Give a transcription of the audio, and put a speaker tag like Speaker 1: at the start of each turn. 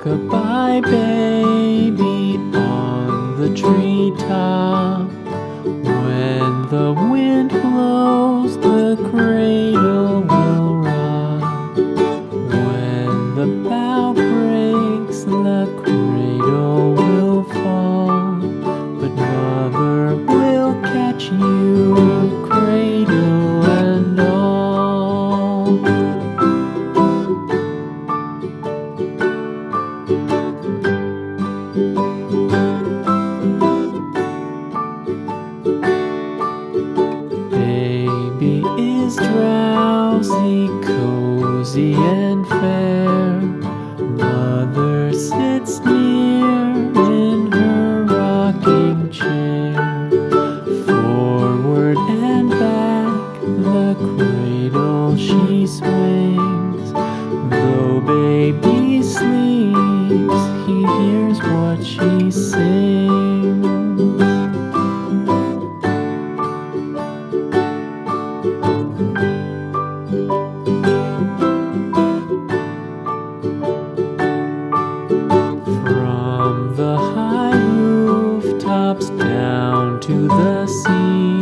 Speaker 1: Goodbye, baby, on the treetop. When the wind blows, the cradle will rock. When the bough breaks, the cradle will fall. But mother will catch you, cradle and all. Baby is drowsy, cozy and fair. Mother sits near in her rocking chair. Forward and back, the cradle she swings. Though baby sleeps, he hears what she sings. From the high rooftops down to the sea,